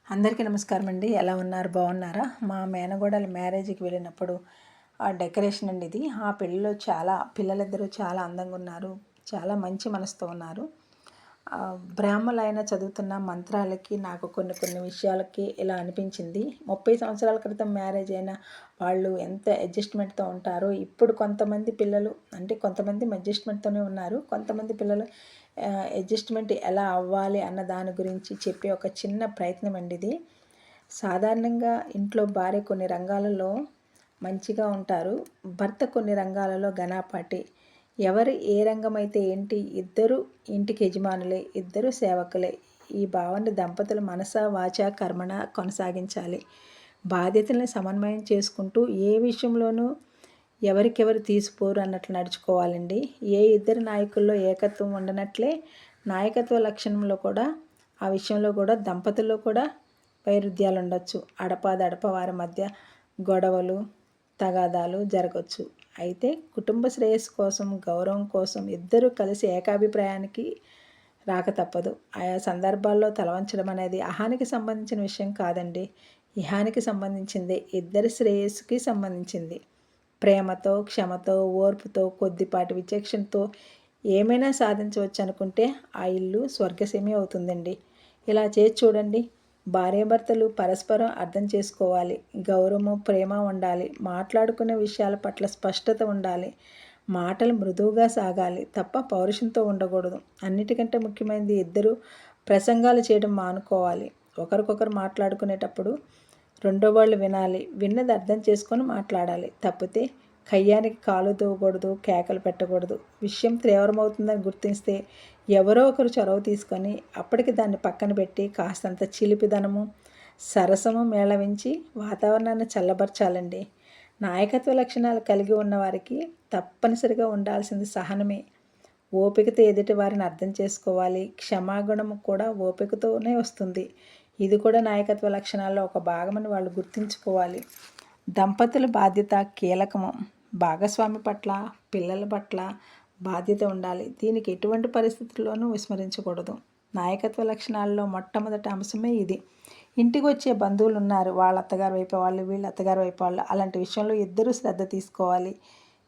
అందరికీ నమస్కారం అండి. ఎలా ఉన్నారు? బాగున్నారా? మా మేనగోడల మ్యారేజ్కి వెళ్ళినప్పుడు ఆ డెకరేషన్ అండి ఇది. ఆ పెళ్ళిలో పిల్లలిద్దరూ చాలా అందంగా ఉన్నారు. చాలా మంచి మనసుతో ఉన్నారు. బ్రాహ్మలైన చదువుతున్న మంత్రాలకి నాకు కొన్ని విషయాలకి ఇలా అనిపించింది. 30 సంవత్సరాల క్రితం మ్యారేజ్ అయిన వాళ్ళు ఎంత అడ్జస్ట్మెంట్తో ఉంటారో ఇప్పుడు కొంతమంది పిల్లలు కొంతమంది అడ్జస్ట్మెంట్తోనే ఉన్నారు. కొంతమంది పిల్లలు అడ్జస్ట్మెంట్ ఎలా అవ్వాలి అన్న దాని గురించి చెప్పే ఒక చిన్న ప్రయత్నం అండి ఇది. సాధారణంగా ఇంట్లో భార్య కొన్ని రంగాలలో మంచిగా ఉంటారు, భర్త కొన్ని రంగాలలో ఘనాపాటి. ఎవరు ఏ రంగం అయితే ఏంటి, ఇద్దరు ఇంటికి యజమానులే, ఇద్దరు సేవకులే. ఈ భావన దంపతులు మనస వాచ కర్మణ కొనసాగించాలి. బాధ్యతల్ని సమన్వయం చేసుకుంటూ ఏ విషయంలోనూ ఎవరికెవరు తీసిపోరు అన్నట్లు నడుచుకోవాలండి. ఏ ఇద్దరు నాయకుల్లో ఏకత్వం ఉండనట్లే నాయకత్వ లక్షణంలో కూడా ఆ విషయంలో కూడా దంపతుల్లో కూడా వైరుధ్యాలు ఉండొచ్చు. అడపాదడప వారి మధ్య గొడవలు తగాదాలు జరగవచ్చు. అయితే కుటుంబ శ్రేయస్సు కోసం, గౌరవం కోసం ఇద్దరూ కలిసి ఏకాభిప్రాయానికి రాక తప్పదు. ఆయా సందర్భాల్లో తలవంచడం అనేది అహానికి సంబంధించిన విషయం కాదండి, ఇహానికి సంబంధించింది, ఇద్దరి శ్రేయస్సుకి సంబంధించింది. ప్రేమతో, క్షమతో, ఓర్పుతో, కొద్దిపాటి విచక్షణతో ఏమైనా సాధించవచ్చు అనుకుంటే ఆ ఇల్లు స్వర్గసీమే అవుతుందండి. ఇలా చేసి చూడండి. భార్యాభర్తలు పరస్పరం అర్థం చేసుకోవాలి. గౌరవము, ప్రేమ ఉండాలి. మాట్లాడుకునే విషయాల పట్ల స్పష్టత ఉండాలి. మాటలు మృదువుగా సాగాలి తప్ప పౌరుషంతో ఉండకూడదు. అన్నిటికంటే ముఖ్యమైనది ఇద్దరు ప్రసంగాలు చేయడం మానుకోవాలి. ఒకరికొకరు మాట్లాడుకునేటప్పుడు రెండో వాళ్ళు వినాలి, విన్నది అర్థం చేసుకొని మాట్లాడాలి. తప్పితే కయ్యానికి కాలు దూవకూడదు, కేకలు పెట్టకూడదు. విషయం తీవ్రమవుతుందని గుర్తిస్తే ఎవరో ఒకరు చొరవ తీసుకొని అప్పటికి దాన్ని పక్కన పెట్టి కాస్తంత చిలిపిదనము, సరసము మేళవించి వాతావరణాన్ని చల్లబరచాలండి. నాయకత్వ లక్షణాలు కలిగి ఉన్నవారికి తప్పనిసరిగా ఉండాల్సింది సహనమే. ఓపికతో ఎదుటి వారిని అర్థం చేసుకోవాలి. క్షమాగుణము కూడా ఓపికతోనే వస్తుంది. ఇది కూడా నాయకత్వ లక్షణాల్లో ఒక భాగమని వాళ్ళు గుర్తుంచుకోవాలి. దంపతుల బాధ్యత కీలకము. భాగస్వామి పట్ల, పిల్లల పట్ల బాధ్యత ఉండాలి. దీనికి ఎటువంటి పరిస్థితుల్లోనూ విస్మరించకూడదు. నాయకత్వ లక్షణాల్లో మొట్టమొదటి అంశమే ఇది. ఇంటికి వచ్చే బంధువులు ఉన్నారు, వాళ్ళ అత్తగారు వైపు వాళ్ళు, వీళ్ళ అత్తగారు వైపు వాళ్ళు. అలాంటి విషయంలో ఇద్దరూ శ్రద్ధ తీసుకోవాలి.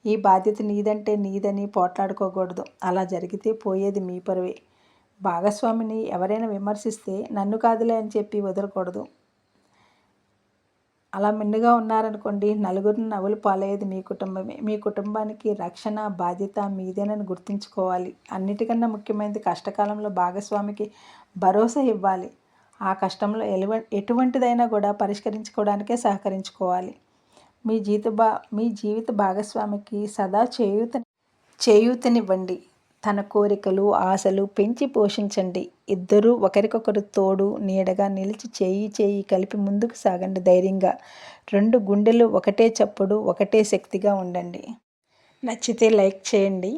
ఈ బాధ్యత నీదంటే నీదని పోట్లాడుకోకూడదు. అలా జరిగితే పోయేది మీ పరువే. భాగస్వామిని ఎవరైనా విమర్శిస్తే నన్ను కాదులే అని చెప్పి వదలకూడదు. అలా మిన్నుగా ఉన్నారనుకోండి, నలుగురిని నవ్వులు పాలయ్యేది మీ కుటుంబమే. మీ కుటుంబానికి రక్షణ బాధ్యత మీదేనని గుర్తుంచుకోవాలి. అన్నిటికన్నా ముఖ్యమైనది కష్టకాలంలో భాగస్వామికి భరోసా ఇవ్వాలి. ఆ కష్టంలో ఎటువంటిదైనా కూడా పరిష్కరించుకోవడానికే సహకరించుకోవాలి. మీ జీవిత భాగస్వామికి సదా చేయూతనివ్వండి. తన కోరికలు, ఆశలు పెంచి పోషించండి. ఇద్దరూ ఒకరికొకరు తోడు నీడగా నిలిచి చేయి కలిపి ముందుకు సాగండి ధైర్యంగా. 2 గుండెలు ఒకటే చప్పుడు, ఒకటే శక్తిగా ఉండండి. నచ్చితే లైక్ చేయండి.